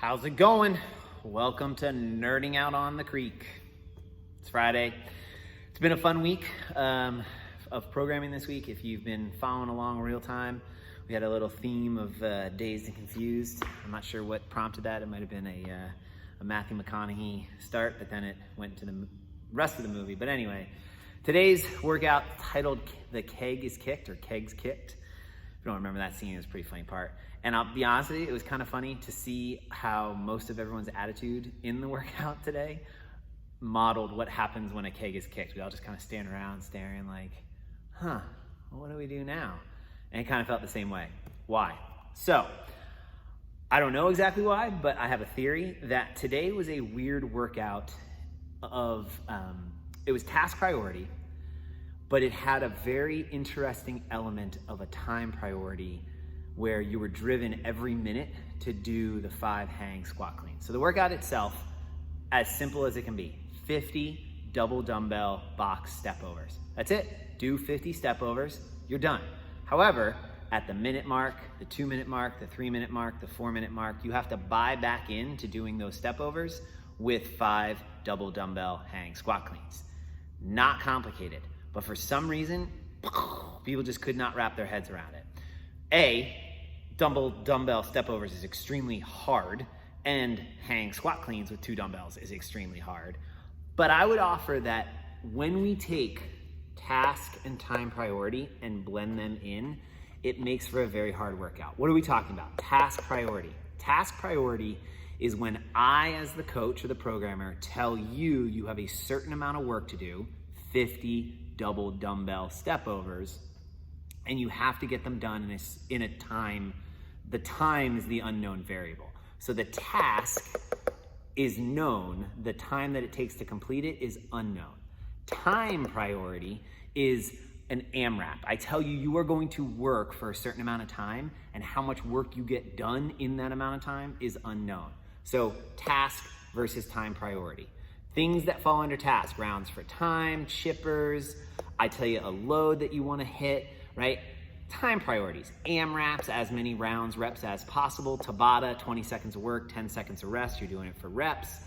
How's it going? Welcome to Nerding Out on the Creek. It's Friday. It's been a fun week of programming this week. If you've been following along real time, we had a little theme of Dazed and Confused. I'm not sure what prompted that. It might have been a Matthew McConaughey start, but then it went to the rest of the movie. But anyway, today's workout titled The Keg is Kicked, or Kegs Kicked. If you don't remember that scene, it was a pretty funny part. And I'll be honest with you, it was kind of funny to see how most of everyone's attitude in the workout today modeled what happens when a keg is kicked. We all just kind of stand around staring like, well, what do we do now? And it kind of felt the same way. Why? So, I don't know exactly why, but I have a theory that today was a weird workout of, it was task priority, but it had a very interesting element of a time priority where you were driven every minute to do the 5 hang squat cleans. So the workout itself, as simple as it can be, 50 double dumbbell box step overs. That's it. Do 50 step overs, you're done. However, at the minute mark, the 2-minute mark, the 3-minute mark, the 4-minute mark, you have to buy back into doing those step overs with 5 double dumbbell hang squat cleans. Not complicated, but for some reason, people just could not wrap their heads around it. Dumbbell step overs is extremely hard, and hang squat cleans with 2 dumbbells is extremely hard. But I would offer that when we take task and time priority and blend them in, it makes for a very hard workout. What are we talking about? Task priority. Task priority is when I, as the coach or the programmer, tell you you have a certain amount of work to do, 50 double dumbbell step overs, and you have to get them done in a time. The time is the unknown variable. So the task is known, the time that it takes to complete it is unknown. Time priority is an AMRAP. I tell you, you are going to work for a certain amount of time, and how much work you get done in that amount of time is unknown. So task versus time priority. Things that fall under task, rounds for time, chippers, I tell you a load that you wanna hit, right? Time priorities, AMRAPs, as many reps as possible. Tabata, 20 seconds of work, 10 seconds of rest, you're doing it for reps.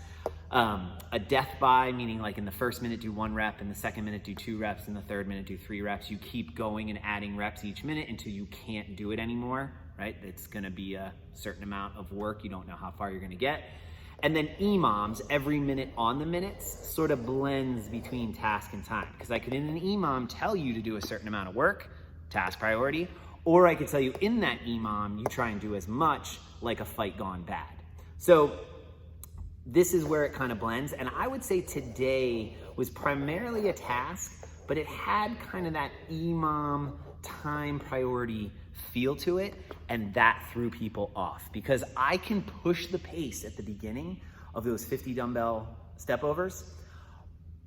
A death by, meaning like in the first minute do 1 rep, in the second minute do 2 reps, in the third minute do 3 reps. You keep going and adding reps each minute until you can't do it anymore, right? It's gonna be a certain amount of work, you don't know how far you're gonna get. And then EMOMs, every minute on the minutes, sort of blends between task and time. Because I could in an EMOM tell you to do a certain amount of work, task priority, or I could tell you in that EMOM, you try and do as much like a fight gone bad. So this is where it kind of blends. And I would say today was primarily a task, but it had kind of that EMOM time priority feel to it, and that threw people off because I can push the pace at the beginning of those 50 dumbbell step overs,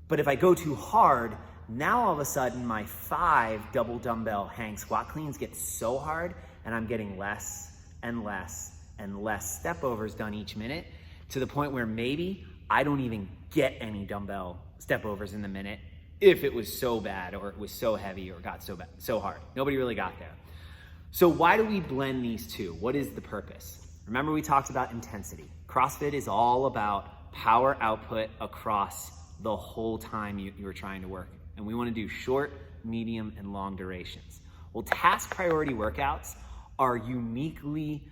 but if I go too hard, now all of a sudden my 5 double dumbbell hang squat cleans get so hard, and I'm getting less and less and less step overs done each minute, to the point where maybe I don't even get any dumbbell step overs in the minute if it was so bad or it was so heavy or got so hard. Nobody really got there. So why do we blend these two? What is the purpose? Remember, we talked about intensity. CrossFit is all about power output across the whole time you are trying to work. And we want to do short, medium, and long durations. Well, task priority workouts are uniquely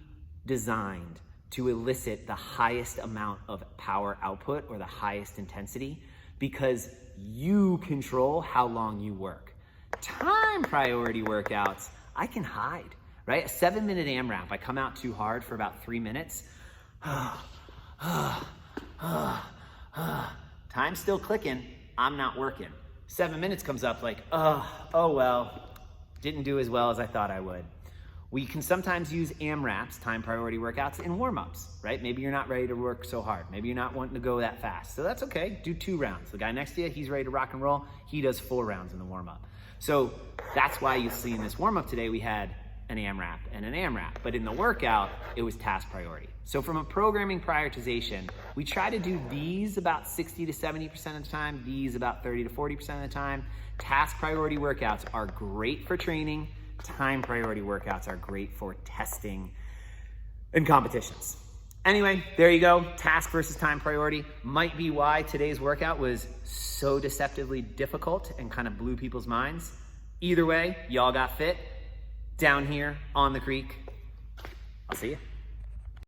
designed to elicit the highest amount of power output or the highest intensity because you control how long you work. Time priority workouts, I can hide, right? A 7-minute AMRAP, I come out too hard for about 3 minutes. Time's still clicking, I'm not working. 7 minutes comes up like, oh well, didn't do as well as I thought I would. We can sometimes use AMRAPs, time priority workouts, in warm-ups, right? Maybe you're not ready to work so hard. Maybe you're not wanting to go that fast. So that's okay, do 2 rounds. The guy next to you, he's ready to rock and roll. He does 4 rounds in the warm-up. So that's why you see in this warm-up today, we had an AMRAP and an AMRAP, but in the workout, it was task priority. So from a programming prioritization, we try to do these about 60 to 70% of the time, these about 30 to 40% of the time. Task priority workouts are great for training. Time priority workouts are great for testing and competitions. Anyway, there you go. Task versus time priority might be why today's workout was so deceptively difficult and kind of blew people's minds. Either way, y'all got fit down here on the creek. I'll see you.